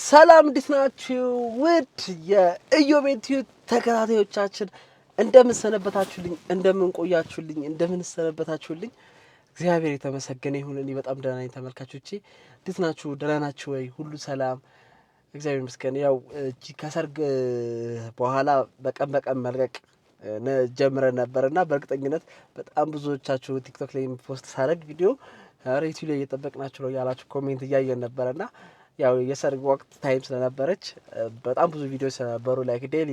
ሰላም እንዴት ናችሁ? ውድ የኢዮቤልዩ ተከታታዮቻችን እንደምን ሰነበታችሁልኝ? እንደምን ቆያችሁልኝ? እንደምን ሰነበታችሁልኝ? እግዚአብሔር የተመሰገነ ይሁን። እኔ በጣም ደህና ነኝ። ተመልካቾቼ እንዴት ናችሁ? ደህና ናችሁ ወይ? ሁሉ ሰላም? እግዚአብሔር ይመስገን። ያው ከሰርግ በኋላ በቀን በቀን መልቀቅ ጀምረን ነበርና በእርግጠኝነት በጣም ብዙዎቻችሁ ቲክቶክ ላይ ፖስት ሳደርግ ቪዲዮ ሬቱ ላይ እየጠበቅናችሁ ነው ያላችሁ ኮሜንት እያየን ነበረና ያው የሰርግ ወቅት ታይም ስለነበረች በጣም ብዙ ቪዲዮዎች ስለነበሩ ላይክ ዴሊ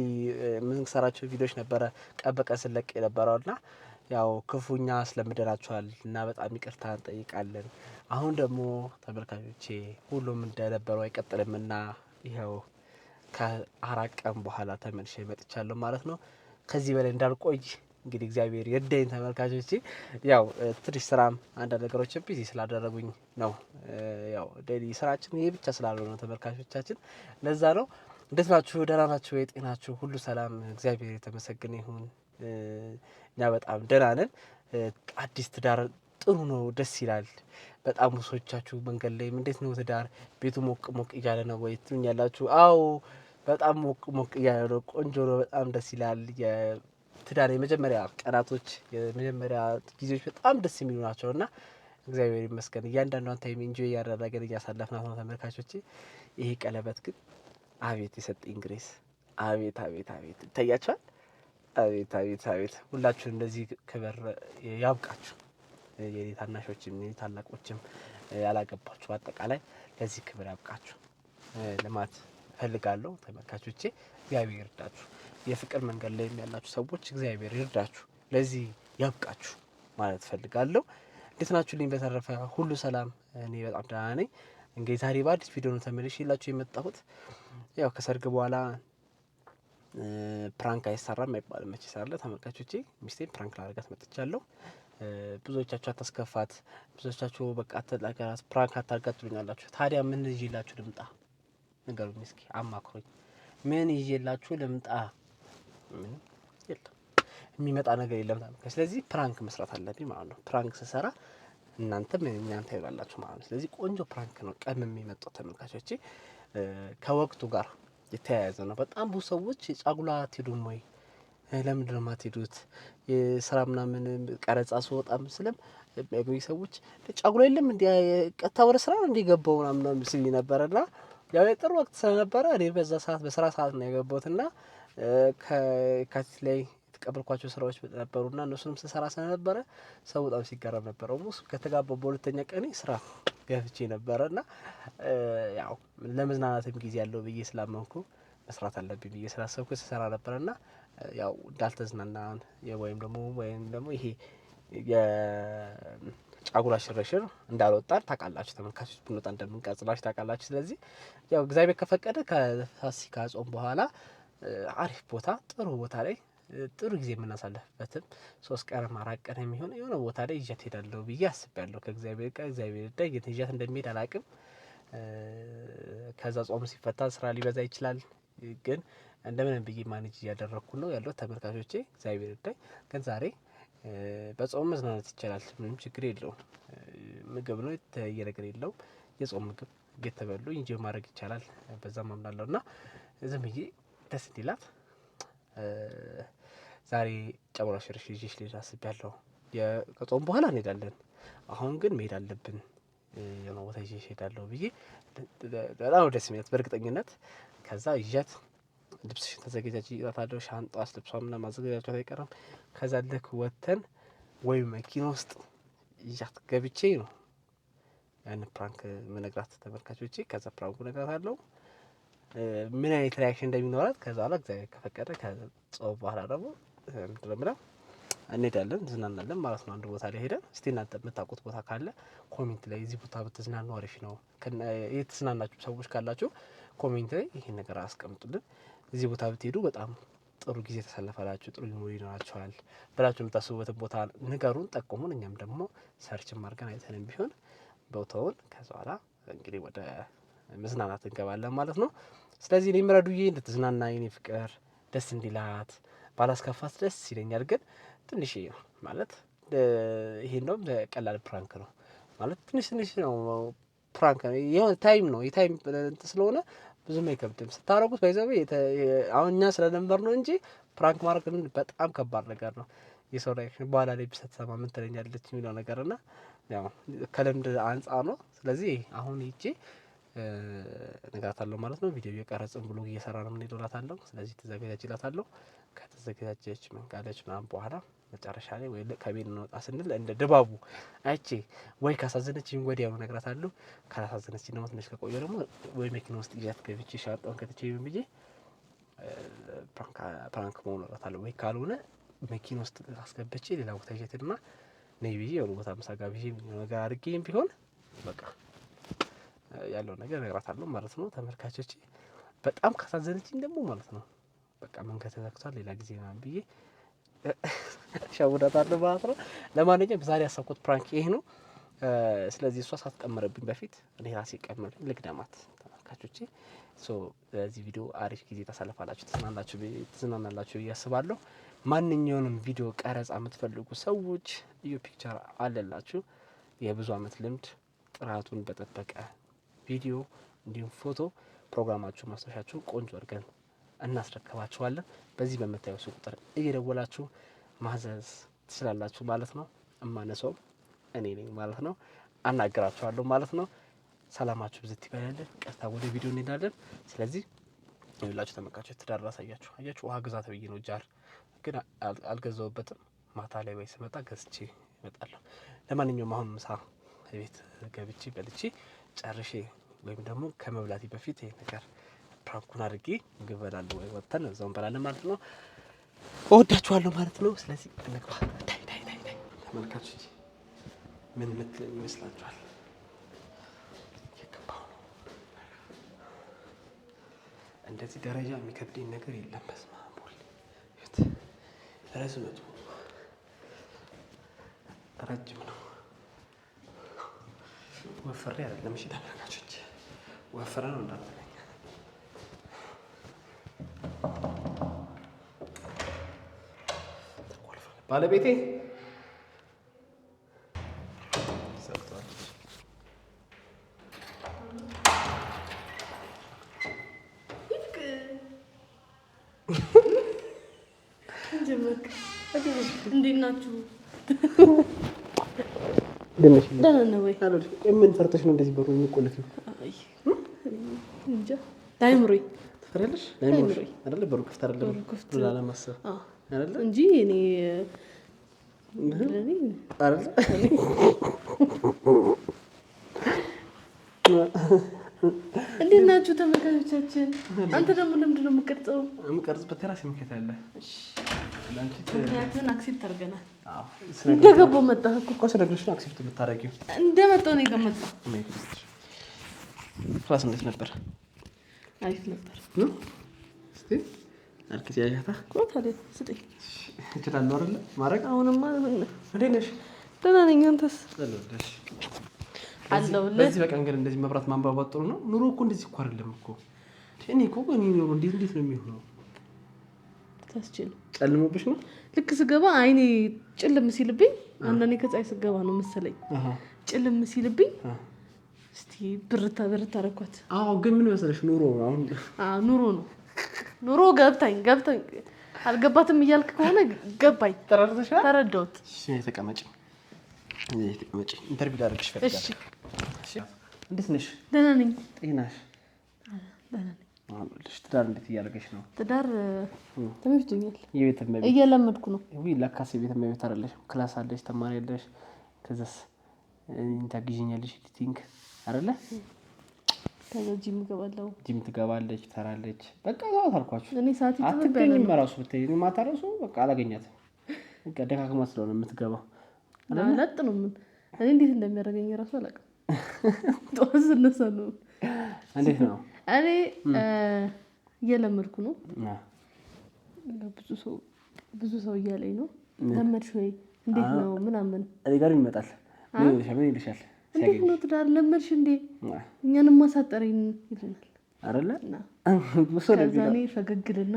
የምንሰራቸው ቪዲዮዎች ነበረ ቀን በቀን ስለቅ የነበረውና ያው ክፉኛ ስለምደናችኋል እና በጣም ይቅርታ እንጠይቃለን። አሁን ደግሞ ተመልካቾቼ ሁሉም እንደነበረው አይቀጥልምና ይኸው ከአራት ቀን በኋላ ተመልሼ መጥቻለሁ ማለት ነው። ከዚህ በላይ እንዳልቆይ እንግዲህ እግዚአብሔር ይርዳኝ ተመልካቾቼ። ያው ትንሽ ስራም አንዳንድ ነገሮችን ቢዚ ስላደረጉኝ ነው። ያው ዴሊ ስራችን ይሄ ብቻ ስላልሆነ ነው ተመልካቾቻችን፣ ለዛ ነው። እንዴት ናችሁ? ደህና ናችሁ? የጤናችሁ ሁሉ ሰላም? እግዚአብሔር የተመሰገነ ይሁን። እኛ በጣም ደህና ነን። አዲስ ትዳር ጥሩ ነው፣ ደስ ይላል። በጣም ብዙዎቻችሁ መንገድ ላይም እንዴት ነው ትዳር ቤቱ ሞቅ ሞቅ እያለ ነው ወይ ትሉኛላችሁ። አዎ በጣም ሞቅ ሞቅ እያለ ነው፣ ቆንጆ ነው፣ በጣም ደስ ይላል። ትዳር የመጀመሪያ ቀናቶች የመጀመሪያ ጊዜዎች በጣም ደስ የሚሉ ናቸው እና እግዚአብሔር ይመስገን እያንዳንዷን ታይም ኢንጆይ እያደረገን እያሳለፍናት ነው ተመልካቾቼ። ይሄ ቀለበት ግን አቤት የሰጠኝ ግሬስ! አቤት አቤት አቤት! ይታያችኋል? አቤት አቤት አቤት! ሁላችሁም እንደዚህ ክብር ያብቃችሁ። የኔ ታናሾችም የኔ ታላቆችም ያላገባችሁ አጠቃላይ ለዚህ ክብር ያብቃችሁ ልማት እፈልጋለሁ ተመልካቾቼ። እግዚአብሔር ይርዳችሁ። የፍቅር መንገድ ላይ ያላችሁ ሰዎች እግዚአብሔር ይርዳችሁ፣ ለዚህ ያብቃችሁ ማለት እፈልጋለሁ። እንዴት ናችሁልኝ? በተረፈ ሁሉ ሰላም? እኔ በጣም ደህና ነኝ። እንግዲህ ዛሬ በአዲስ ቪዲዮ ነው ተመልሼላችሁ የመጣሁት። ያው ከሰርግ በኋላ ፕራንክ አይሰራም አይባልም መቼ ሳለ ተመልካቾቼ፣ ሚስቴን ፕራንክ ላደርጋት መጥቻለሁ። ብዙዎቻችሁ አታስከፋት፣ ብዙዎቻችሁ በቃ አትላገራት፣ ፕራንክ አታርጋት ትሉኛላችሁ። ታዲያ ምን ይዤላችሁ ልምጣ? ንገሩኝ እስኪ፣ አማክሮኝ። ምን ይዤላችሁ ልምጣ? ምንም የለም፣ የሚመጣ ነገር የለም። ስለዚህ ፕራንክ መስራት አለብኝ ማለት ነው። ፕራንክ ስሰራ እናንተም እናንተ ይላላችሁ ማለት ነው። ስለዚህ ቆንጆ ፕራንክ ነው ቀን የሚመጣው ተመልካቾቼ። ከወቅቱ ጋር የተያያዘ ነው። በጣም ብዙ ሰዎች ጫጉላ አትሄዱም ወይ? ለምንድን ነው የማትሄዱት? የስራ ምናምን ቀረጻ ስወጣ ምስልም የሚያገኙ ሰዎች ጫጉላ የለም እንዲ ቀጥታ ወደ ስራ ነው እንዲገባው ምናምን ሲል ነበረና ያው የጥሩ ወቅት ስለነበረ እኔ በዛ ሰዓት በስራ ሰዓት ነው የገባሁትና ከካቲት ላይ የተቀበልኳቸው ስራዎች ነበሩና እነሱንም ስሰራ ስለነበረ ሰው በጣም ሲገረም ነበረ። ሙስ ከተጋባው በሁለተኛ ቀኔ ስራ ገብቼ ነበረና ያው ለመዝናናትም ጊዜ ያለው ብዬ ስላመንኩ መስራት አለብኝ ብዬ ስላሰብኩ ስሰራ ነበርና ያው እንዳልተዝናናን ወይም ደግሞ ይሄ የጫጉላ ሽርሽር እንዳልወጣን ታውቃላችሁ ተመልካቾች፣ ብንወጣ እንደምንቀርጽላችሁ ታውቃላችሁ። ስለዚህ ያው እግዚአብሔር ከፈቀደ ከፋሲካ ጾም በኋላ አሪፍ ቦታ ጥሩ ቦታ ላይ ጥሩ ጊዜ የምናሳልፍበትም 3 ቀን 4 ቀን የሚሆን የሆነ ቦታ ላይ ይዣት ሄዳለሁ ብዬ አስቤያለሁ። ከእግዚአብሔር ጋር እግዚአብሔር ዳ ይዣት እንደሚሄድ አላውቅም። ከዛ ጾም ሲፈታ ስራ ሊበዛ ይችላል፣ ግን እንደምንም ብዬ ማኔጅ እያደረኩ ነው ያለው ተመልካቾቼ። እግዚአብሔር ዳ ግን ዛሬ በጾም መዝናናት ይቻላል፣ ምንም ችግር የለውም። ምግብ ነው የተለየ ነገር የለውም። የጾም ምግብ እየተበሉ እንጂ ማድረግ ይቻላል። በዛም አምናለሁ እና ዝም ብዬ ደስ እንዲላት ዛሬ ጫጉላ ሽርሽር ይዤሽ ልሄድ አስቤያለሁ። ከጾም በኋላ እንሄዳለን። አሁን ግን መሄድ አለብን፣ የሆነ ቦታ ይዤሽ እሄዳለሁ ብዬ በጣም ደስ የሚላት በእርግጠኝነት። ከዛ ይዣት ልብስሽን ተዘጋጃጅ ይላታለሁ። ሻንጣዋስ ልብሷን ምናምን ማዘጋጃቸው አይቀርም። ከዛ ልክ ወተን ወይም መኪና ውስጥ ይዣት ገብቼ ነው ያን ፕራንክ መነግራት ተመልካቾቼ። ከዛ ፕራንኩ እነግራታለሁ ምን አይነት ሪያክሽን እንደሚኖራት። ከዛ በኋላ እግዚአብሔር ከፈቀደ ከጾም በኋላ ደግሞ ምንድነው እንሄዳለን፣ እንዝናናለን ማለት ነው። አንድ ቦታ ላይ ሄደን እስቲ እናንተ የምታውቁት ቦታ ካለ ኮሜንት ላይ እዚህ ቦታ ብትዝናኑ አሪፍ ነው፣ የተዝናናችሁ ሰዎች ካላችሁ ኮሜንት ላይ ይሄን ነገር አስቀምጡልን። እዚህ ቦታ ብትሄዱ በጣም ጥሩ ጊዜ ተሳልፋላችሁ፣ ጥሩ ሜሞሪ ይኖራችኋል ብላችሁ የምታስቡበትን ቦታ ንገሩን፣ ጠቁሙን። እኛም ደግሞ ሰርችም አድርገን አይተንም ቢሆን ቦታውን ከዛ በኋላ እንግዲህ ወደ መዝናናት እንገባለን ማለት ነው። ስለዚህ እኔም ረዱዬ እንድትዝናና የኔ ፍቅር ደስ እንዲላት ባላስከፋት ደስ ይለኛል። ግን ትንሽ ነው ማለት ይሄ እንደውም ቀላል ፕራንክ ነው ማለት ትንሽ ነው ፕራንክ ነው። የሆነ ታይም ነው የታይም ስለሆነ ብዙም አይከብድም ስታረጉት ባይዘው አሁን እኛ ስለነበር ነው እንጂ ፕራንክ ማድረግ በጣም ከባድ ነገር ነው። የሰው ላይ በኋላ ላይ ቢሰተማ ምን ትለኛለች የሚለው ነገር እና ያው ከልምድ አንጻር ነው። ስለዚህ አሁን ሂጄ እነግራታለሁ ማለት ነው። ቪዲዮ እየቀረጽን ብሎግ እየሰራን ምን እላታለሁ። ስለዚህ ተዘጋጃጅ እላታለሁ። ከተዘጋጀች ምን ካለች ምናምን በኋላ መጨረሻ ላይ ወይ ከቤት እንወጣ ስንል እንደ ድባቡ አይቼ ወይ ካሳዘነችኝ ወዲያው እነግራታለሁ። ካላሳዘነችኝ ደግሞ ትንሽ ከቆየ ደግሞ ወይ መኪና ውስጥ ይዣት ገብቼ ሻንጣውን ከትቼ ምን ብዬ ፕራንክ መሆን እላታለሁ። ወይ ካልሆነ መኪና ውስጥ አስገብቼ ሌላ ቦታ ይዤትና ነይ ብዬ የሆነ ቦታ ምሳ ጋብዤ ነገር አድርጌም ቢሆን በቃ ያለው ነገር እነግራታለሁ ማለት ነው። ተመልካቾቼ በጣም ካሳዘነችኝ ደግሞ ማለት ነው በቃ መንገድ ተዘግቷል ሌላ ጊዜ ምናምን ብዬ ሻውዳታለሁ ማለት ነው። ለማንኛውም ዛሬ ያሰብኩት ፕራንክ ይሄ ነው። ስለዚህ እሷ ሳትቀመረብኝ በፊት እኔ ራሴ ቀመር ልቅደማት ተመልካቾቼ። በዚህ ቪዲዮ አሪፍ ጊዜ ታሳልፋላችሁ፣ ትዝናናላችሁ ብዬ አስባለሁ። ማንኛውንም ቪዲዮ ቀረጻ የምትፈልጉ ሰዎች ኢዮ ፒክቸር አለላችሁ። የብዙ አመት ልምድ ጥራቱን በጠበቀ ቪዲዮ እንዲሁም ፎቶ ፕሮግራማችሁ ማስታወሻችሁ ቆንጆ አድርገን እናስረክባችኋለን። በዚህ በምታዩት ቁጥር እየደወላችሁ ማዘዝ ትችላላችሁ ማለት ነው። እማነሰው እኔ ነኝ ማለት ነው። አናግራችኋለሁ ማለት ነው። ሰላማችሁ ብዝት ይበላልን። ቀጥታ ወደ ቪዲዮ እንሄዳለን። ስለዚህ ይኸውላችሁ ተመልካቾች ትዳር ላሳያችሁ። አያችሁ ውሃ ግዛ ተብዬ ነው ጃር ግን አልገዛውበትም። ማታ ላይ ወይ ስመጣ ገዝቼ እመጣለሁ። ለማንኛውም አሁን ምሳ ቤት ገብቼ በልቼ ጨርሼ ወይም ደግሞ ከመብላቴ በፊት ይሄ ነገር ፕራንኩን አድርጌ ምግብ እበላለሁ ወይ ወጥተን እዛው እንበላለን ማለት ነው። እወዳችኋለሁ ማለት ነው። ስለዚህ እንግባ። ተመልካቾች ምን ምትለኝ ይመስላችኋል? የገባው ነው። እንደዚህ ደረጃ የሚከብደኝ ነገር የለም። በስመ አብ ወልድ ረዝመቱ ረጅም ነው። ወፈሬ አይደለም። እሺ ተመልካቾች ወፈረ ነው እንዳትለኝ። ባለቤቴ ሰጥቷለች። እንዴት ናችሁ? ደህና ነው ወይ? ምን ፈርተሽ ነው እንደዚህ በሩ የሚቆልፊው? እንጃ ዳይምሮይ ትፈሪያለሽ? ዳይምሮይ አይደለ? በሩ ክፍት አይደለም ላለማሰብ አይደለ እንጂ እኔ አይደለ? እንዴት ናችሁ ተመልካቾቻችን? አንተ ደግሞ ለምንድን ነው የምትቀርጸው? የምቀርጽበት የራሴ ምክንያት አለ። ምክንያቱን አክሴፕት አድርገናል። እንደገባሁ መጣህ እኮ ስነግርሽ ነው አክሴፕት የምታደርጊው። እንደመጣሁ ነው የገመጣው። ክላስ እንዴት ነበር? አሪፍ ነበር። እስቲ አልከት ያያታ እኮ ታዲያ ስጠኝ እችላለሁ አይደለ ማድረግ። አሁንማ እንዴት ነሽ? ደህና ነኝ። አንተስ? አለሁልሽ አለሁልህ። በዚህ በቀን ግን እንደዚህ መብራት ማንባባት ጥሩ ነው። ኑሮ እኮ እንደዚህ እኮ አይደለም እኮ። እኔ እኮ ኑሮ እንዴት ነው የሚሆነው? ታስችል ጨልሞብሽ ነው? ልክ ስገባ አይኔ ጭልም ሲልብኝ፣ አንዳንዴ ከፀሐይ ስገባ ነው መሰለኝ ጭልም ሲልብኝ፣ እስቲ ብርታ አረኳት። አዎ ግን ምን መሰለሽ ኑሮ አሁን ኑሮ ነው ኑሮ ገብታኝ አልገባትም እያልክ ከሆነ ገባኝ። ተረዳሁት። እሺ ተቀመጪ ኢንተርቪው ላደርግሽ ፈልጋለሁ። እሺ እንዴት ነሽ? ደህና ነኝ። ጤናሽ? ደህና ነኝ። ትዳር እንዴት እያደረገሽ ነው? ትዳር ተመችቶኛል። የቤት እመቤት እየለመድኩ ነው። ወይ ለካስ የቤት እመቤት አይደለሽ። ክላስ አለሽ፣ ተማሪ አለሽ። ከዛስ ታግዢኛለሽ ኤዲቲንግ አይደለ? ከዛ ጂም እገባለሁ። ጂም ትገባለች፣ ትሰራለች። በቃ ታው ታልኳችሁ። እኔ ሰዓት አትገኝም እራሱ ብትይ እኔ ማታ እራሱ በቃ አላገኛትም። በቃ ደካክማ ስለሆነ የምትገባው ለጥ ነው። ምን እኔ እንዴት እንደሚያደርገኝ እራሱ አላውቅም። ጠዋት ስነሳ ነው። እንዴት ነው? እኔ እየለመድኩ ነው። ብዙ ሰው እያለኝ ነው ለመድሽ ወይ እንዴት ነው ምናምን እኔ ጋር ይመጣል። ምን ይልሻል? እንዴት ነው ትዳር ለመድሽ እንዴ? እኛንም ማሳጠረኝ ይልናል አይደለ? ከዛ እኔ ፈገግልና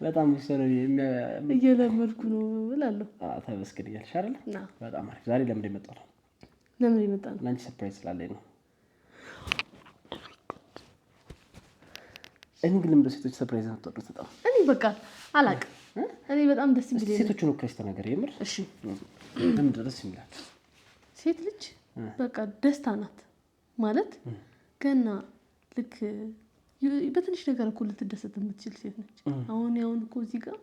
በጣም ወሰነ እየለመድኩ ነው እላለሁ። ተመስገን እያልሽ አይደለ? በጣም አሪፍ። ዛሬ ለምን የመጣው ነው? ለምን የመጣ ነው? ለአንቺ ሰርፕራይዝ ስላለኝ ነው። እኔ ግን ለምን ሴቶች ሰርፕራይዝ አትወዱት? በጣም እኔ በቃ አላውቅም። እኔ በጣም ደስ የሚለኝ ሴቶቹን እኮ ተናገር የምር። እሺ ለምን ደስ ይላል? ሴት ልጅ በቃ ደስታ ናት ማለት ገና ልክ በትንሽ ነገር እኮ ልትደሰት የምትችል ሴት ነች። አሁን እኮ እዚህ ጋር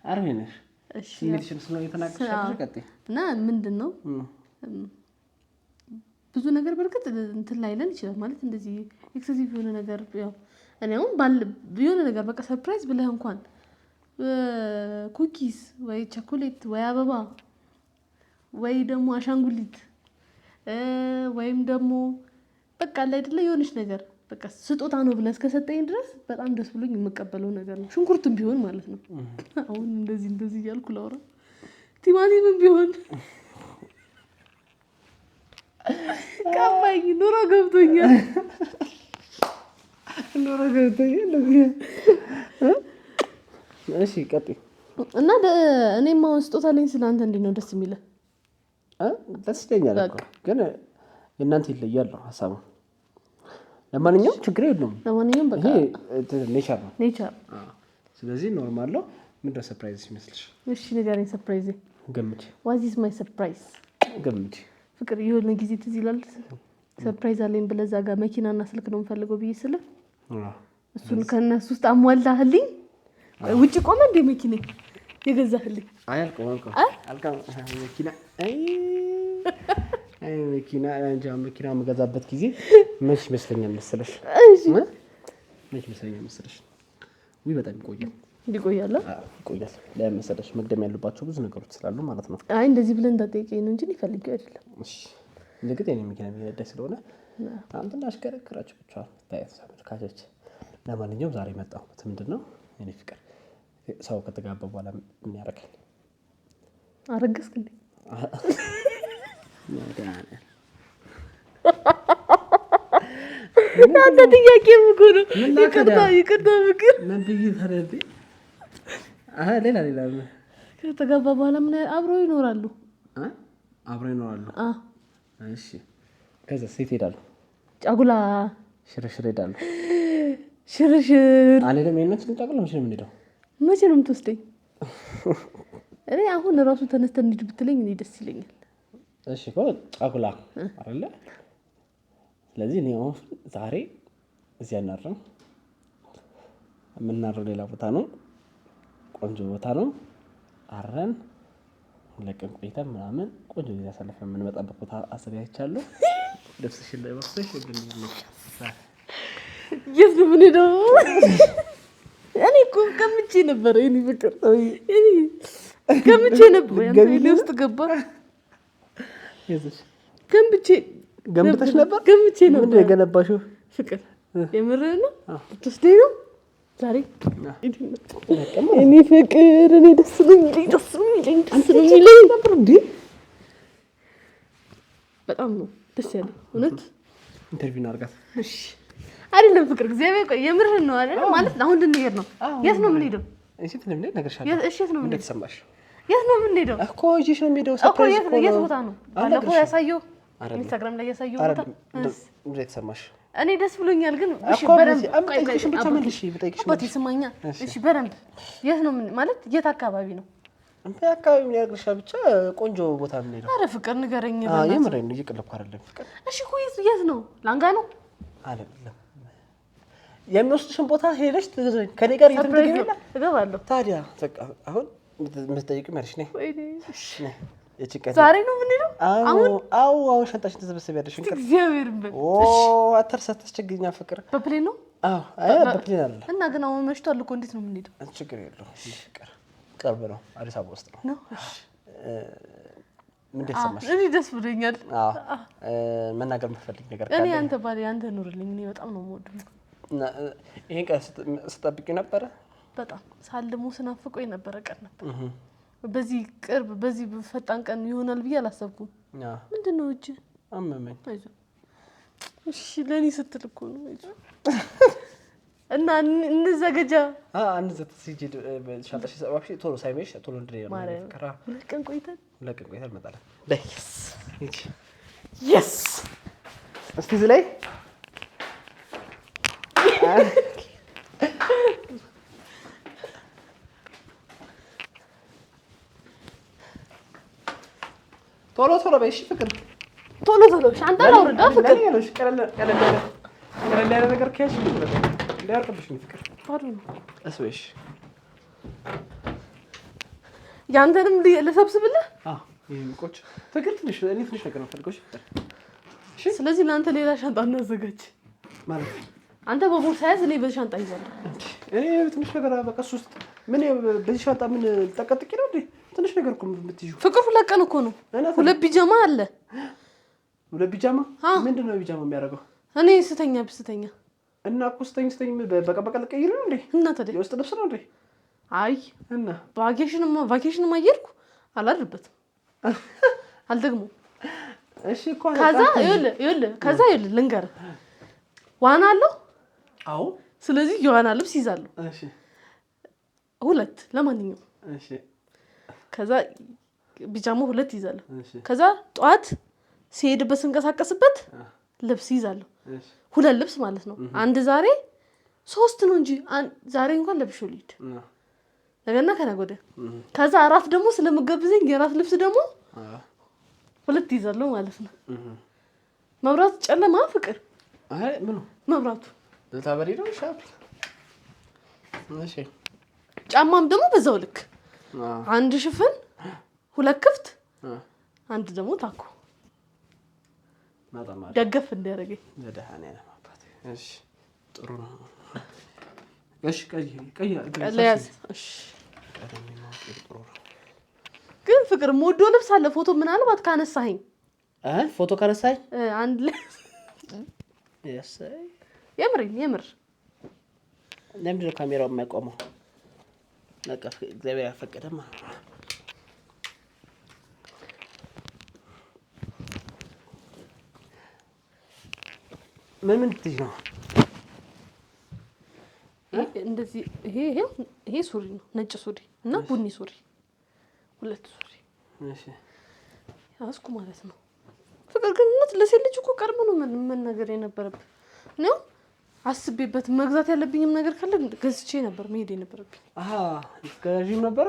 አሪፍ ነሽ። እሺ ስሜትሽን ስለሆነ የተናገርሽ ቀጥይ እና ምንድነው ብዙ ነገር በርግጥ እንትን ላይለን ይችላል ማለት እንደዚህ ኤክሰሲቭ የሆነ ነገር ያው እኔ አሁን የሆነ ነገር በቃ ሰርፕራይዝ ብለህ እንኳን ኩኪስ ወይ ቸኮሌት ወይ አበባ ወይ ደግሞ አሻንጉሊት ወይም ደግሞ በቃ ላይ አይደለ የሆነች ነገር በቃ ስጦታ ነው ብለህ እስከሰጠኝ ድረስ በጣም ደስ ብሎኝ የምቀበለው ነገር ነው። ሽንኩርትም ቢሆን ማለት ነው። አሁን እንደዚህ እያልኩ ላውራ ቲማቲምም ቢሆን ቀባኝ ኑሮ ገብቶኛል። እሺ ቀጥይ እና እኔም አሁን ስጦታ ላይ ስለአንተ እንዴት ነው ደስ የሚልህ? ደስ ይለኛል እኮ ግን የእናንተ ይለያል ነው ሀሳቡ። ለማንኛውም ችግር የለውም። ለማንኛውም በቃ ይሄ ኔቸር ነው። ስለዚህ ኖርማል ነው። ምንድን ነው ሰርፕራይዝ ይመስልሽ? እሺ ንገረኝ። ሰርፕራይዝ ገምቼ ዋት ኢዝ ማይ ሰርፕራይዝ? ገምቼ ፍቅር የሆነ ጊዜ ትዝ ይላል ሰርፕራይዝ አለኝ ብለህ እዛ ጋር መኪናና ስልክ ነው የምፈልገው ብዬ ስልህ እሱን ከእነሱ ውስጥ አሟላህልኝ። ውጭ ቆመ እንደ መኪና የገዛህልኝ መኪና የምገዛበት ጊዜ መች ይመስለኛል መሰለሽ? ውይ በጣም ይቆያል። ለምን መሰለሽ? መቅደም ያሉባቸው ብዙ ነገሮች ስላሉ ማለት ነው። አይ እንደዚህ ብለን እንዳትጠይቀኝ ነው እንጂ ፈልጌው አይደለም። እሺ ለግጥ የኔ መኪና የሚነዳ ስለሆነ አንተ እንዳሽከረክራችሁ ብቻ ተመልካቾች። ለማንኛውም ዛሬ መጣሁት ምንድነው እኔ ፍቅር ሰው ከተጋባ በኋላ ምን ያደርጋል? አረገዝክ እንዴ? አንተ ጥያቄ ምኮ ነው። ይቅርታ ምክር ምን ብዬ ታረዲ? ሌላ ከተጋባ በኋላ ምን አብረው ይኖራሉ? እሺ ከዛ ሴት ሄዳሉ፣ ጫጉላ ሽርሽር ሄዳሉ። ሽርሽር አለለም የእናንተን ጫጉላ መቼ ነው የምንሄደው? መቼ ነው የምትወስደኝ? እኔ አሁን ራሱ ተነስተን እንሂድ ብትለኝ እኔ ደስ ይለኛል። እሺ እኮ ጫጉላ አይደለ? ስለዚህ እኔ አሁን ዛሬ እዚህ አናርም፣ የምናረው ሌላ ቦታ ነው። ቆንጆ ቦታ ነው። አረን ለቀን ቆይተን ምናምን ቆንጆ ጊዜ አሳልፈን የምንመጣበት ቦታ አዘጋጅቻለሁ። ልብስሽን ለባብሰሽ እንድንሄድ። የት ነው የምንሄደው? እኔ እኮ ገምቼ ነበር። እኔ ፍቅር ገምቼ ነበር። አንተ ውስጥ ገባ ገምተሽ ነበር? ገምቼ ነበር። ምንድን ነው የገነባሽው? ፍቅር የምርህ ነው? ትወስደኝ ነው ዛሬ? እኔ ፍቅር እኔ ደስ የሚለኝ ነበር እንዴ? በጣም ነው ደስ ያለኝ እውነት። ኢንተርቪው እናድርጋት። እሺ አይደለም ፍቅር እግዚአብሔር ቆይ የምርህን ነው አይደል? ማለት አሁን እንድንሄድ ነው። የት ነው የምንሄደው? እሺ ነው የምንሄድ ነገርሻለሁ። እሺ የት ነው የምንሄደው? እንደተሰማሽ የት ነው የምንሄደው? እኮ እሺ ነው የምንሄደው። ሰርፕራይዝ እኮ የት ቦታ ነው? ባለፈው ያሳየው ኢንስታግራም ላይ ያሳየው ቦታ እንደተሰማሽ እኔ ደስ ብሎኛል። ግን እሺ በደንብ አምጥተሽ ብቻ መልሽ ብጠይቅሽ አባቴ ስማኛ። እሺ በደንብ የት ነው ማለት የት አካባቢ ነው? አንተ አካባቢ ምን ያርግልሻ? ብቻ ቆንጆ ቦታ ምን ሄደው? አረ ፍቅር ንገረኝ። የምሬን ነው እየቀለድኩ አይደለም ፍቅር። እሺ የት ነው? ላንጋ ነው አይደለም። የሚወስድሽን ቦታ ሄደሽ ከኔ ጋር እየተገናኘን እገባለሁ። ታዲያ በቃ አሁን የምትጠይቂው መልሽ ነኝ። እሺ ዛሬ ነው የምንሄደው? አሁን ሻንጣሽን ተሰብስቢያለሽ። እግዚአብሔር ይመስገን። አተርሳት አስቸግሪኛ ፍቅር። በፕሌን ነው? በፕሌን አለ እና ግን አሁን መሽቷል እኮ እንዴት ነው የምንሄደው? ችግር የለውም ፍቅር፣ ቅርብ ነው፣ አዲስ አበባ ውስጥ ነው። ምን ተሰማሽ? እኔ ደስ ብሎኛል። መናገር የምትፈልጊ ነገር ካለ? እኔ አንተ ባለ አንተ ኑርልኝ። እኔ በጣም ነው የምወደው። ይሄን ቀን ስጠብቂው ነበረ? በጣም ሳልሞ ስናፍቆኝ ነበረ ቀን ነበር። በዚህ ቅርብ በዚህ ፈጣን ቀን ይሆናል ብዬ አላሰብኩም። ምንድነው እጅ አመመኝ። እሺ ለኔ ስትል እኮ ነው። እና እንዘገጃ ሲጂ ሻንጣሽ ሰባብሽ ቶሎ ሳይመሽ ቶሎ እንድሬ ነው ፍቅራ። ሁለት ቀን ቆይተን እንመጣለን። yes እስቲ እዚህ ላይ ቶሎ በይ እሺ ፍቅር ቶሎ ሻንጣ ላውርዳ ፍቅር ቀለል ያለ ነገር ከያዝሽ እንዳያርቅብሽ ነው ፍቅር ባዶ ነው እስበሽ ያንተንም ልሰብስብልህ ይሄን ቆጭ ፍቅር ትንሽ ነገር ነው ፈልጎሽ እሺ ስለዚህ ለአንተ ሌላ ሻንጣ እናዘጋጅ ማለት አንተ በቦርሳ ያዝ እኔ በሻንጣ ይዛለሁ እኔ ትንሽ ነገር በቃ ውስጥ ምን በዚህ ሻንጣ ምን ተቀጥቂ ነው እንዴ ትንሽ ነገር እኮ የምትይዙ ፍቅር ሁለት ቀን እኮ ነው ሁለት ቢጃማ አለ ሁለት ቢጃማ ምንድነው ቢጃማ የሚያደርገው እኔ ስተኛ እና እኮ ስተኝ በቃ ልቀይር ነው እንዴ እና ታዲያ የውስጥ ልብስ ነው እንዴ አይ እና ቫኬሽን ማየርኩ አላድርበትም አልደግሞ እሺ እኮ ከዛ ልንገርህ ዋና አለው አዎ ስለዚህ የዋና ልብስ ይዛለሁ እሺ ሁለት ለማንኛውም እሺ ከዛ ቢጃማ ሁለት ይዛለሁ ከዛ ጧት ሲሄድበት ስንቀሳቀስበት ልብስ ይዛለሁ ሁለት ልብስ ማለት ነው አንድ ዛሬ ሶስት ነው እንጂ ዛሬ እንኳን ለብሼው ልሂድ ነገና ከነገ ወዲያ ከዛ አራት ደግሞ ስለምገብዘኝ የራት ልብስ ደግሞ ሁለት ይዛለሁ ማለት ነው መብራት ጨለማ ፍቅር አይ ምን መብራቱ ለታበሪ ነው ሻፕ እሺ ጫማም ደግሞ በዛው ልክ አንድ ሽፍን ሁለት ክፍት አንድ ደግሞ ታኮ ማጣማ ደገፍ እንዲያደርገኝ ለደሃኔ ነው አባቴ እሺ ጥሩ ነው እሺ ቀይ ለያዝ እሺ ግን ፍቅር ሞዶ ልብስ አለ ፎቶ ምናልባት ካነሳኸኝ ፎቶ ካነሳኝ አንድ ላይ ያሳይ የምር ለምንድን ነው ካሜራው የማይቆመው በቃ እግዚአብሔር ያፈቀደማ ምን ትይዝ ነው እንደዚህ ይሄ ሱሪ ነው ነጭ ሱሪ እና ቡኒ ሱሪ ሁለት ሱሪ እሺ ያስኩ ማለት ነው ፍቅር ግን ለሴት ልጅ እኮ ቀርሞ ነው ምን ነገር የነበረብኝ ነው አስቤበት መግዛት ያለብኝም ነገር ካለ ገዝቼ ነበር መሄድ የነበረብኝ ገዢም ነበር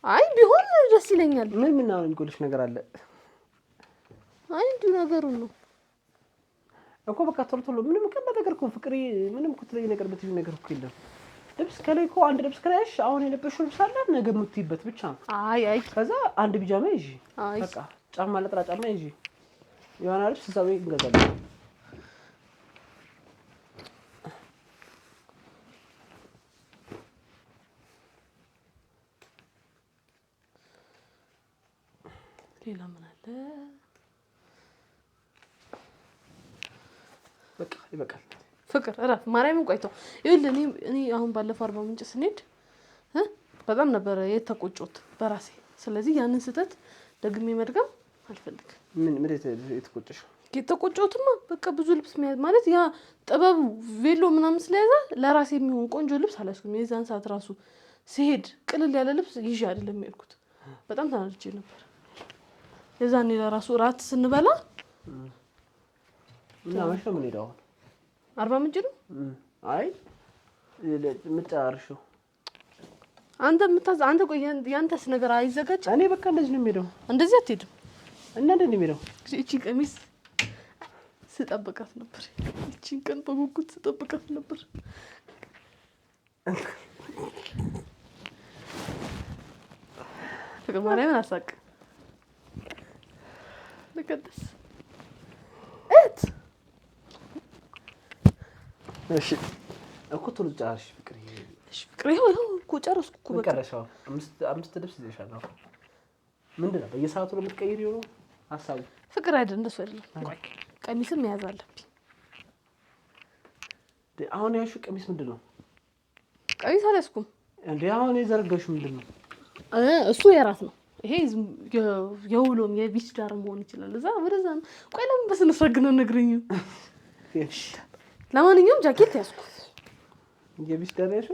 አይ ቢሆን ደስ ይለኛል ምን ነው የሚጎልሽ ነገር አለ አይ እንዲሁ ነገሩ ነው እኮ በቃ ቶሎ ምንም ከመ ነገር እኮ ፍቅሪ ምንም ኩትለይ ነገር በትይ ነገር እኮ የለም ልብስ ከላይ እኮ አንድ ልብስ ከላይሽ አሁን የለበሽው ልብስ አለ ነገ የምትይበት ብቻ አይ ከዛ አንድ ቢጃማ ይዤ በቃ ጫማ ለጥራ ጫማ ይዤ የሆነ ልብስ እዛው እንገዛለን ሌላ ምን አለ በቃ ይበቃል ፍቅር እረፍ ማርያምን ቆይተው ይኸውልህ እኔ አሁን ባለፈው 40 ምንጭ ስንሄድ በጣም ነበር የተቆጮት በራሴ ስለዚህ ያንን ስህተት ደግሜ መድገም አልፈልግም ምን የተቆጨሽ የተቆጮትማ በቃ ብዙ ልብስ ማለት ያ ጥበቡ ቬሎ ምናምን ስለያዘ ለራሴ የሚሆን ቆንጆ ልብስ አላስኩም የዛን ሰዓት ራሱ ሲሄድ ቅልል ያለ ልብስ ይዤ አይደለም የሄድኩት በጣም ተናድጄ ነበር የዛኔ ለራሱ ራት ስንበላ እና ማሽ ምን ሄዳው 40 ምንጭ ነው አይ ምጣርሽው አንተ ቆይ ያንተስ ነገር አይዘጋጅ እኔ በቃ እንደዚህ ነው የሚሄደው እንደዚህ አትሄድም እና እንደዚህ ነው የሚሄደው እቺ ቀሚስ ስጠብቃት ነበር እቺን ቀን በጉጉት ስጠብቃት ነበር ፍቅር ማርያምን አሳቅ ለቀደስ እሺ እኮ ቶሎ ጫርሽ ፍቅር እሺ ፍቅር ይኸው እኮ ጨረስኩ እኮ በቃ ቀረሻው አምስት ልብስ ይዘሻል ምንድን ነው በየሰዓቱ ነው የምትቀይሪው ነው ሀሳቡ ፍቅር አይደል እንደሱ አይደለም ቆይ ቀሚስም መያዝ አለብኝ አሁን ያሹ ቀሚስ ምንድን ነው ቀሚስ አልያዝኩም እንዴ አሁን የዘረጋሽው ምንድን ነው እሱ የራት ነው ይሄ የውሎም የቢች ዳር መሆን ይችላል እዛ ወደዛ ነው ቆይ ለምን በስነ ስርዓት ግን ነግረኝ ለማንኛውም ጃኬት ያዝኩ የቢች ዳር ያሹ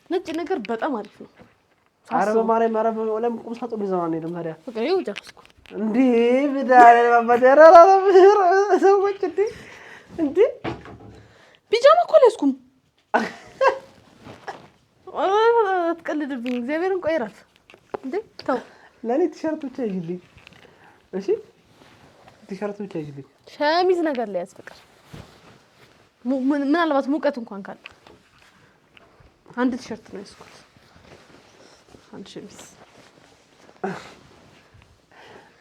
ነጭ ነገር በጣም አሪፍ ነው አረብ ማርያም አረብ ወለም ቁም ሳጥን ይዘዋል ነው ታዲያ በቃ ይኸው ጨረስኩ እንዴ ብዳለ ማባደራ ሰዎች እንዴ እንዴ ቢጃማ እኮ አልያዝኩም። አትቀልድብኝ እግዚአብሔርን። ቆይ እረፍ እንዴ ተው። ለእኔ ቲሸርት ብቻ ይዤልኝ እሺ፣ ቲሸርት ብቻ ይዤልኝ። ሸሚዝ ነገር ላይ ያስፈቅር ምናልባት ሙቀት እንኳን ካለ አንድ ቲሸርት ነው ያዝኩት፣ አንድ ሸሚዝ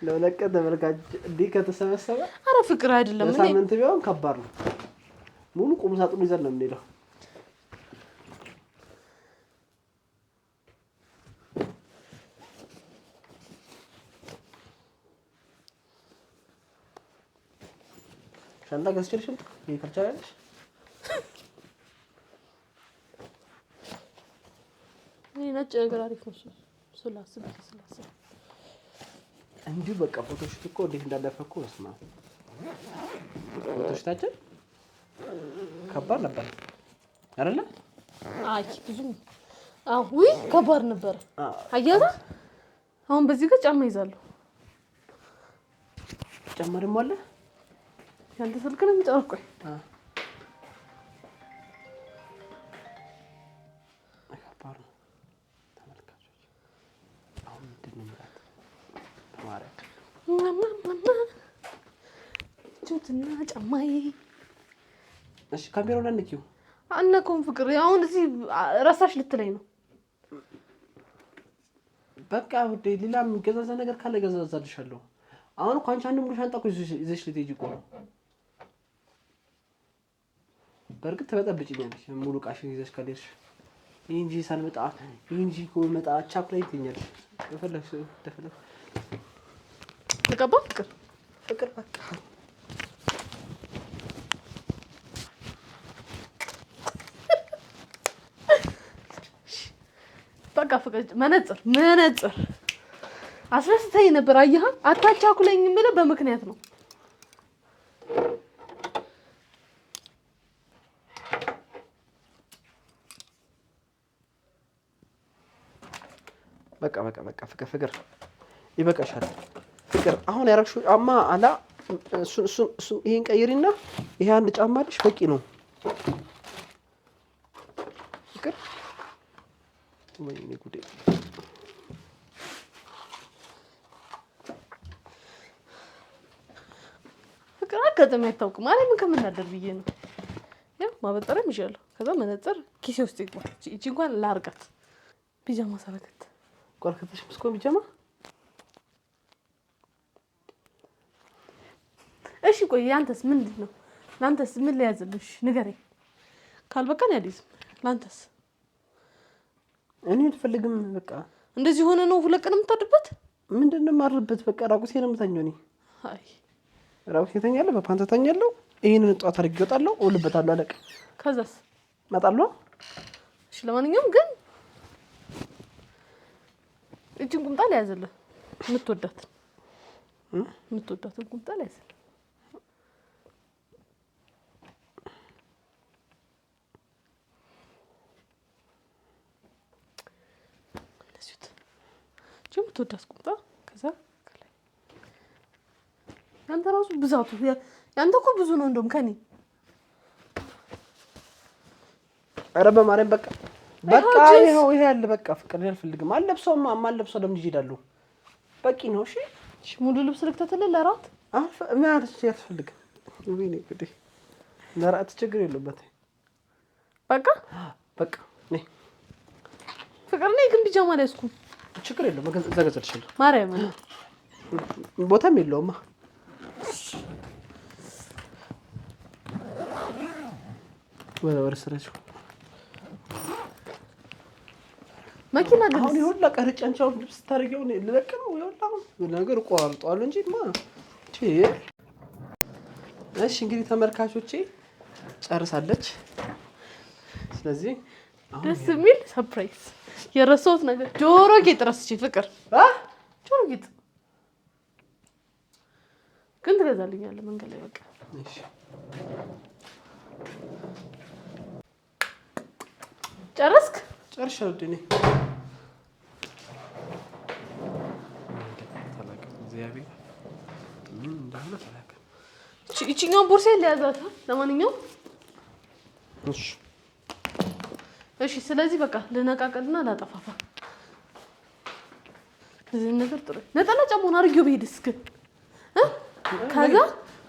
ለለቀ ተመልካች እንዲህ ከተሰበሰበ አረ ፍቅር አይደለም። እኔ ለሳምንት ቢሆን ከባድ ነው። ሙሉ ቁም ሳጥኑ ይዘን ነው የምንሄደው። ሻንጣ ገዝቼልሽም ይከርቻለሽ። እኔ ነጭ ነገር አሪፍ ነው ስላስብ እንዲሁ በቃ ፎቶሽት እኮ እንዴት እንዳለፈ እኮ በስመ አብ። ፎቶሽታችን ከባድ ነበር አይደለ? አይ ብዙም ውይ ከባድ ነበር። አያታ አሁን በዚህ ጋር ጫማ ይዛለሁ። ጫማ ደግሞ አለ። ያንተ ስልክ ነው የሚጠራው። ቆይ ከባድ ነው ተመልካቾች። አሁን ምንድን ነው የምላት ተማሪያ ቹትና ጫማዬ። እሺ ካሜራውን አንኪው። አነቀውም ፍቅር። አሁን እዚህ ረሳሽ ልትለኝ ነው? በቃ ውዴ ሌላ የሚገዛዛ ነገር ካለ ገዛዛልሻለሁ። አሁን እኮ አንቺ አንድ ሙሉ ሻንጣ እኮ ይዘሽ ልትሄጂ እኮ ነው። በእርግጥ ትበጠብጭኛለሽ ሙሉ ዕቃሽን ይዘሽ ካልሄድሽ። ይሄ እንጂ ሳልመጣ ይሄ እንጂ እኮ መጣ ቻፕላይ ትኛለሽ። ተፈለግሽ ተፈለግ ተቀባ ፍቅር በቃ በቃ ፍቅር መነጽር አስረስተኝ ነበር። አየህ አታቻኩለኝ የምልህ በምክንያት ነው። በቃ ፍቅር ይበቃሻል። ፍቅር አሁን ያረግሽው ጫማ አላ እሱን ይሄን ቀይሪና ይሄ አንድ ጫማ አለሽ በቂ ነው። ፍቅር ወይኔ ጉዴ ፍቅር አጋጣሚ አይታወቅም። አረ ምን ከምናደር ብዬ ነው። ያው ማበጠረም ይሻላል። ከዛ መነጽር ኪሴ ውስጥ ይግባ። እቺ እንኳን ላርጋት ፒጃማ ሳረጋት ቆልከተሽ መስኮ ፒጃማ። እሺ ቆይ ያንተስ ምንድን ነው? ላንተስ ምን ሊያዝልሽ ንገረኝ። ካልበቃን ያዲስ ላንተስ እኔ አልፈልግም። በቃ እንደዚህ ሆነ ነው ሁለት ቀን የምታድርበት? ምንድነው የማድርበት? በቃ ራቁቴ ነው የምተኛው። እኔ አይ ራቁቴ ተኛለሁ፣ በፓንት ተኛለሁ። ይሄንን ጧት አድርጌ እወጣለሁ፣ እውልበታለሁ። አለቀ። ከዛስ እመጣለሁ። እሺ ለማንኛውም ግን እቺን ቁምጣ ሊያዝልህ የምትወዳትን ቁምጣ ሊያዝልህ። የምትወዳት ቁምጣ ከዛ ከላይ ያንተ ራሱ ብዛቱ ያንተ እኮ ብዙ ነው እንደውም ከኔ። ኧረ በማርያም በቃ ይሄው ይሄ ያለ በቃ ፍቅር አልፈልግም። አልለብሰውም ማልለብሰው ለምን ይሄዳሉ? በቂ ነው። እሺ ሙሉ ልብስ ልክተትልህ ለራት ማለት ያስፈልግ። ወይኔ ጉዴ ለራት ችግር የለበት። በቃ ነይ ፍቅር ነይ። ግን ቢጃማ አልያዝኩም። ችግር የለውም። እዘጋጃልሻለሁ። ማርያም ቦታም የለውማ። ወደ ስራችሁ መኪና ግን አሁን ይሁን ለቀርጫንቻው ልብስ ታርጊው ልለቅ ነው ይወጣው ነገር ቆርጧል እንጂማ እሺ እንግዲህ ተመልካቾቼ ጨርሳለች። ስለዚህ ደስ የሚል ሰርፕራይዝ የረሳሁት ነገር ጆሮ ጌጥ ረስቼ ፍቅር ጆሮ ጌጥ ግን ትገዛልኛለህ መንገድ ላይ በቃ እሺ ጨረስክ? ጨርሻለሁ። እኔ እግዚአብሔር እንደሆነ ተላከ። እቺ ይቺኛውን ቦርሳዬን ሊያዛት። ለማንኛውም እሺ፣ ስለዚህ በቃ ልነቃቀልና ላጠፋፋ። እዚህ ነገር ጥሩ ነጠላ ጫማውን አድርጌው ብሄድስ ግን ከዛ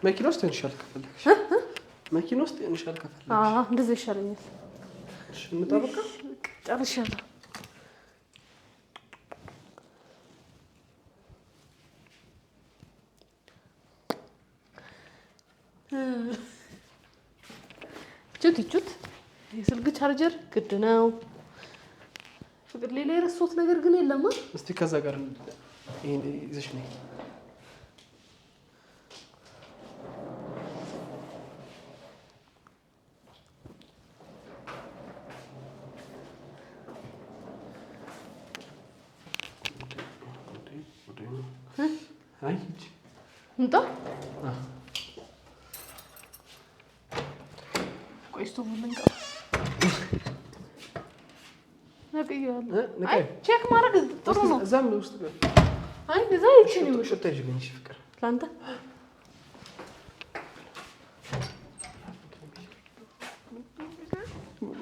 መኪና ውስጥ ይሆንሻል ከፈለግሽ መኪና ውስጥ ይሆንሻል ከፈለግሽ። እንደዛ ይሻለኛል። እሺ እንጠብቃ። ጨርሻለሁ። ቹት የስልክ ቻርጀር ግድ ነው። ፍቅር ሌላ የረሳሁት ነገር ግን የለም። እስቲ ከዛ ጋር ይሄን ይዘሽ ነይ። አይ እንጣ ቆይ ስቶቭ ልንቀ ነቅያለሁ። አይ ቼክ ማድረግ ጥሩ ነው። እዛም ውስጥ አይ እዛ ይችላል ነው ሽታሽ ግን ፍቅር ላንተ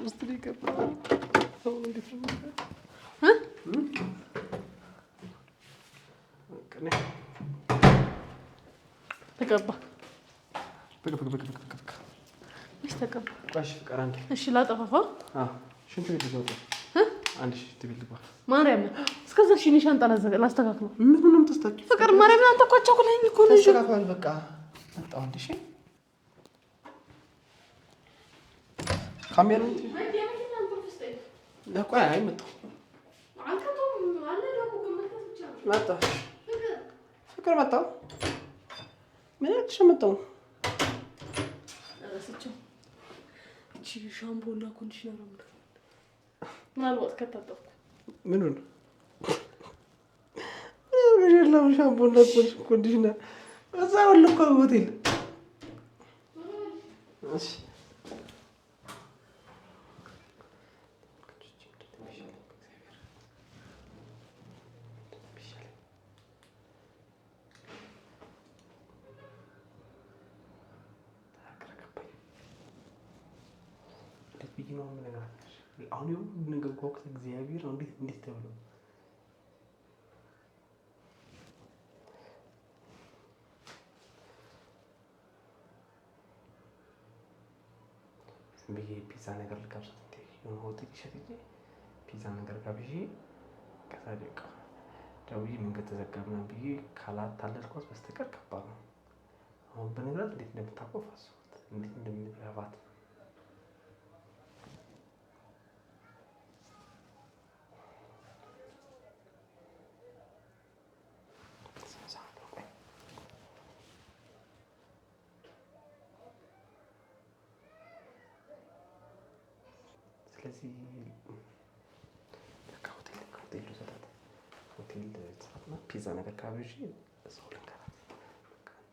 ውስጥ ሊገባ ሰው እንዴት ነው ተቀባ በቃ እሺ ተቀባ። እሺ ፍቅር አንዴ እሺ ላጠፋፋ። ሽንት ቤት ልገባ አንድ ሽንት ቤት ልገባ። ማርያም እስከዛ እሺ ሻንጣ ላስተካክለው። ምንም ተስተካክል ፍቅር ማርያም አንተ እኮ አቻኩለኝ እኮ ነው። ተስተካክሏል። በቃ መጣሁ። አንድ እሺ ካሜራ ቆይ አይ መጣሁ መጣሁ ፍቅር መጣሁ። ምን ያክሽ መጣሁ። እረስቸው እቺ ሻምፖ እና ኮንዲሽነር ነው ምናልባት ከታጠብኩ ምኑን የለም ሻምፖ እና ኮንዲሽነር እዛ ወልኮ ሆቴል እሺ አሁን ይሁን ነገር ወቅት እግዚአብሔር እንዴት ተብሎ ብዬ ፒዛ ነገር ልጋብዛት እንዴ የሆነ ሆቴል ይሸጥ ፒዛ ነገር ጋብዤ ከዛ ደቃ ደውዬ መንገድ ተዘጋ ምናምን ብዬ ካላታለልኳት በስተቀር ከባድ ነው። አሁን በነገራት እንዴት እንደምታቆፍ አስቡት፣ እንዴት እንደምንገባት ስለዚህ ሆቴል ሰዓትና ፒዛ ነገር ካብዥ እዛው ልንገራት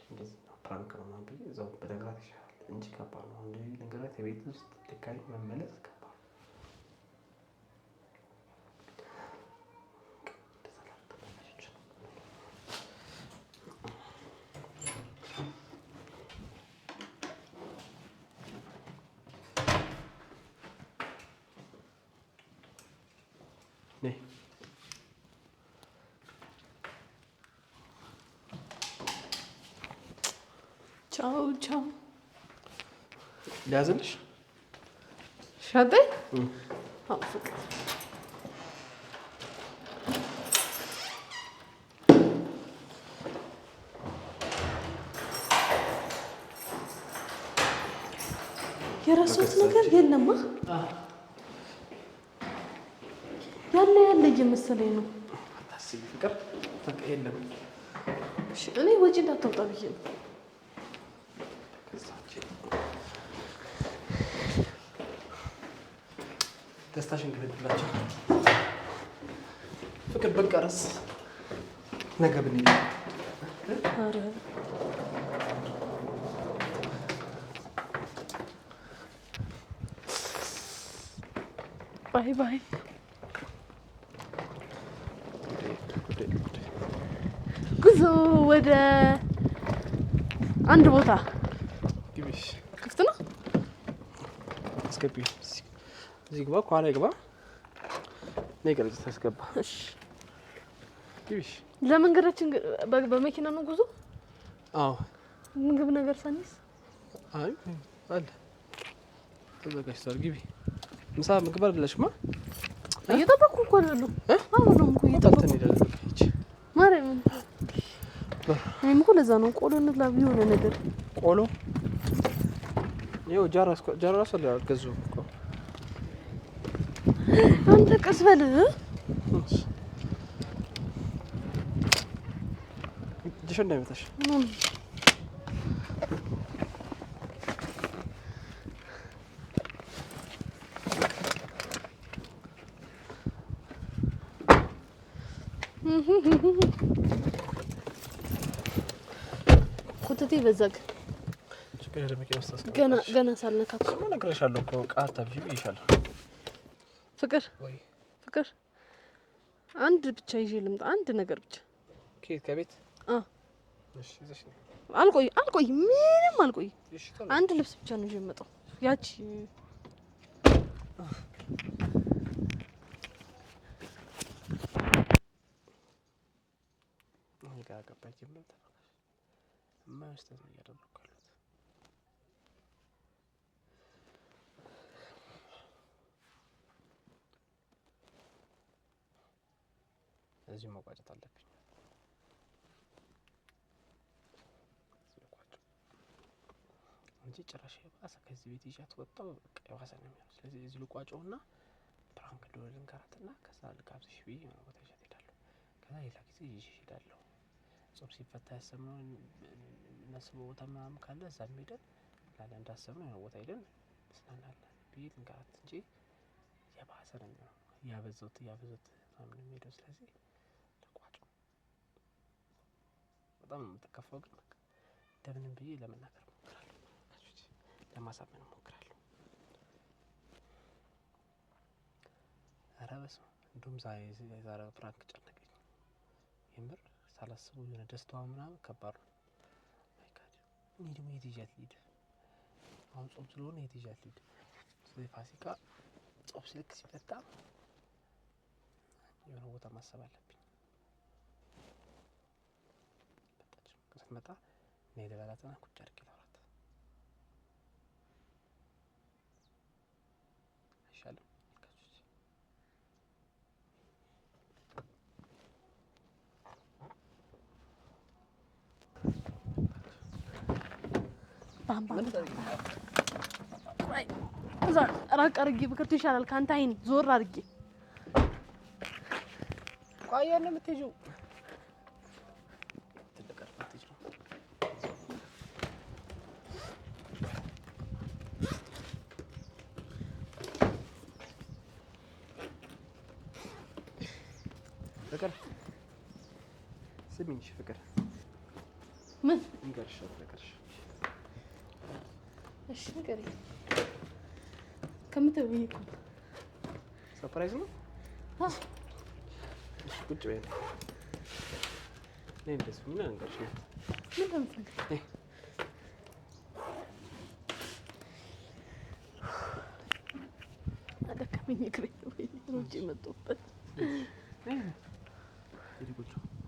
እንደዚህ ነው ፕራንክ ነው ምናምን ብዬ እዛው በነገራት ይሻላል እንጂ ከባድ ነው። እንደዚህ ነገራት የቤት ውስጥ ድጋሚ መመለስ ከባድ ነው። ቻው ቻው። ሊያዝልሽ ሻጤ የረሳሁት ነገር የለማ። ያለ እየመሰለኝ ነው። አታስቢ ፍቅር በቃ የለም። እኔ ወጪ እንዳታወጣ ብዬ ነው። ደስታሽን ግለጥላቸው ፍቅር በቃ ረስ ነገ ብንሄድ ባይ ባይ። ጉዞ ወደ አንድ ቦታ አስገቢው። እዚህ ግባ፣ ኳላ ግባ። ነይ ቀረጽ ታስገባ። እሺ ይብሽ ለመንገዳችን በመኪና ነው ጉዞ? አዎ። ምግብ ነገር ሳንይዝ? አይ አለ ተዘጋጅቷል። ግቢ። ምሳ ምግብ አይደለሽማ? እየጠበኩ እኮ ነው። አሁን ነው እኮ እየጠበኩ ማርያምን። እኔም እኮ ለዛ ነው ቆሎ እንብላ ቢሆን ነገር ቆሎ ይኸው ጃራስ ገዙ እኮ አንተ ቀስ በል እጅሽ እንዳይመታሽ። ኮተቴ በዛግ ገና ሳልነካኩ እነግርሻለሁ እኮ ቃታ ቢዩ ይሻላል። ፍቅር አንድ ብቻ ይዤ ልምጣ። አንድ ነገር ብቻ ከየት? ከቤት? እሺ እሺ። አልቆይ ምንም አልቆይ። አንድ ልብስ ብቻ ነው ይዤ የምመጣው። ያቺ ገባች ይምጣ ማስተር ነው ያደረኩት። እዚህ መቋጨት አለብኝ። እንጂ ጭራሽ የባሰ ከዚህ ቤት ይዣት ወጣው በቃ የባሰ ነው የሚሆነው። ስለዚህ እዚህ ልቋጨውና ፕራንክ ደወል ልንከራትና ከዛ ልጋብዝሽ ብዬ ነው ቦታ ይዣት እሄዳለሁ። ከዛ ሌላ ጊዜ ይዤሽ እሄዳለሁ። ጾም ሲፈታ ያሰብነው እናስበው ቦታ ምናምን ካለ እዛም ሄደን ላለ እንዳሰብነው የሆነ ቦታ ሄደን ስናናለን ብዬ ልንከራት እንጂ የባሰ ነው የሚሆነው። እያበዛሁት ምናምን የሚሄደው። ስለዚህ ልቋጨው። በጣም ነው የምትከፋው፣ ግን በቃ እንደምንም ብዬ ለመናገር እሞክራለሁ፣ ለማሳመን እሞክራለሁ። ኧረ በስመ አብ! እንደውም ዛሬ ፕራንክ ጨነቀኝ የምር ሳላስበው የሆነ ደስታዋ ምናምን ከባድ ነው። ማይ ጋድ! እኔ ደግሞ የት ይዣት ልሂድ? አሁን ጾም ስለሆነ የት ይዣት ልሂድ? ስለዚህ ፋሲካ ጾም ልክ ሲፈታ የሆነ ቦታ ማሰብ አለብኝ። ስትመጣ እኔ ልበላትና ቁጭ አድርጌ ላውራት አይሻልም? እዛ ራቅ አድርጌ ብከርት ይሻላል ከአንተ አይን ዞር አድርጌ። ቆይ ነው የምትሄጂው? ፍቅር ስሚኝ፣ ፍቅር ምን እንገርሽ? ፍቅር እሺ ንገሪ። ከምትበይ እኮ ሰርፕራይዝ ነው። ቁጭ በይ። ነይ እንደዚህ ምን አንገርሽ? ምን ለምትነግሪኝ? አደከመኝ እግሬ ወይ ሩጬ መጣሁበት።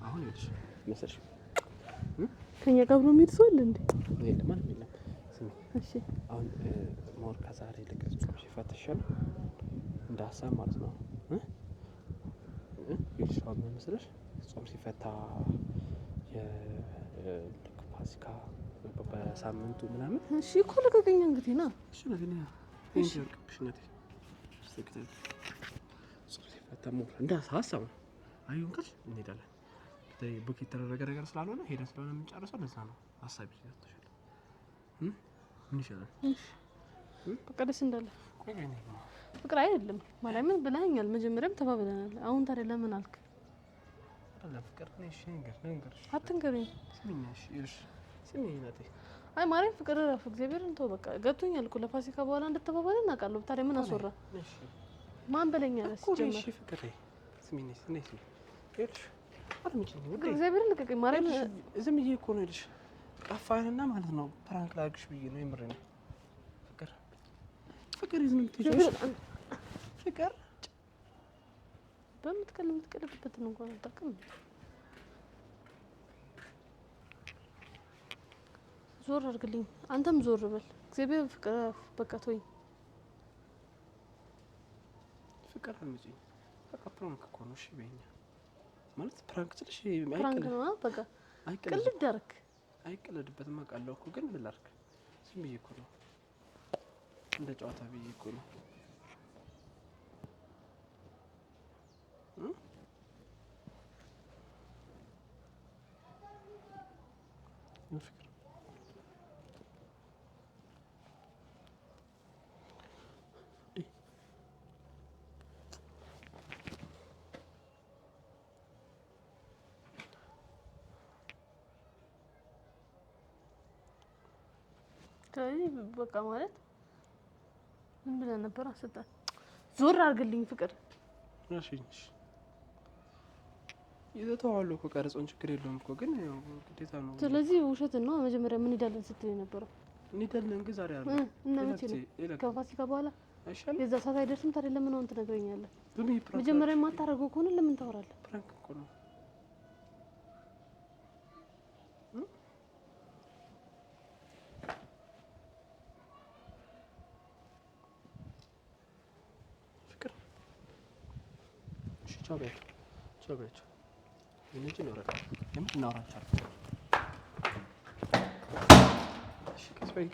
አሁን ይልሽ መሰልሽ ከኛ ጋር አብሮ የሚሄድ ሰው አለ እንዴ? የለም የለም። ስሚ እሺ አሁን ሞር ከዛሬ ልቀስ ጾም ሲፈታ ይሻላል እንደ ሀሳብ ማለት ነው። ይልሽ አሁን ምን መሰለሽ ጾም ሲፈታ ፋሲካ በሳምንቱ ምናምን እሺ እኮ ልቀቀኝ እንግዲህ ና። እሺ ነገኛ እንጂ ወርቅሽ ነቴ ስትከተል ጾም ሲፈታ ሞር እንደ ሀሳብ ነው። አይሁን ካልሽ እንሄዳለን። ቡክ የተደረገ ነገር ስላልሆነ ሄደን ስለሆነ የምንጨርሰው ለዛ ነው ሀሳብ ይዘጥሻል። ምን ይሻላል? በቃ ደስ እንዳለ ቆይ ነኝ ፍቅር አይደለም ማለት ምን ብለኸኛል? መጀመሪያም ተባብለናል። አሁን ታዲያ ለምን አልክ? አይደለም ፍቅር ነሽ ነገርሽ አትንገረኝ። ስሚኝሽ ይልሽ ስሚኝ ናቴ። አይ ማርያም ፍቅር እረፍ። እግዚአብሔርን ተው በቃ ገብቶኛል እኮ ለፋሲካ በኋላ እንድትባባለን እናውቃለሁ። ታዲያ ምን አስወራ? እሺ ማን በለኛ ነሽ ጀመረ? እሺ ፍቅር ስሚኝ ነሽ ይልሽ አልምጪኝ ውዴ። እግዚአብሔርን ልቀቀኝ ማርያም። ዝም ብዬ እኮ ነው ይልሽ ጠፋንና ማለት ነው ፕራንክ ላድርግሽ ብዬ ነው የምሬ ነው ፍቅር። ፍቅር ይዝም ትይዞሽ ፍቅር በምትቀልብበት ነው እንኳን አታውቅም። ዞር አድርግልኝ፣ አንተም ዞር በል። እግዚአብሔር ፍቅር በቃ ተወኝ። ፍቅር አልመጪኝ በቃ ፕራንክ እኮ ነው። እሺ በይኛ ማለት ፕራንክ ትልሽ ፕራንክ ነው በቃ ቅልድ ዳርክ አይቀለድበትም አውቃለሁ እኮ ግን ምን ላድርግ? ዝም ብዬ እኮ ነው እንደ ጨዋታ ብዬ እኮ ነው። ፍቅር በቃ ማለት ምን ብለን ነበር? አሰጣን ዞር አድርግልኝ ፍቅር። እሺ ይዘተዋለሁ እኮ ቀረጾን ችግር የለውም እኮ ግን ያው ግዴታ ነው። ስለዚህ ውሸት ነው። መጀመሪያ ምን ሄዳለን ስትል ነበር? እንሄዳለን ግን ዛሬ አለ እና መቼ ነው? ከፋሲካ በኋላ አይሻልም? የዛ ሰዓት አይደርስም ታዲያ? ለምን አሁን ትነግረኛለህ? ፕራንክ መጀመሪያ የማታደርገው ከሆነ ለምን ታወራለህ? ፕራንክ እኮ ነው። ፍቅር እሺ ቻው በያቸው እንጂ ነው ረጋ የምን እናወራቻለን። እሺ ቀስ በይ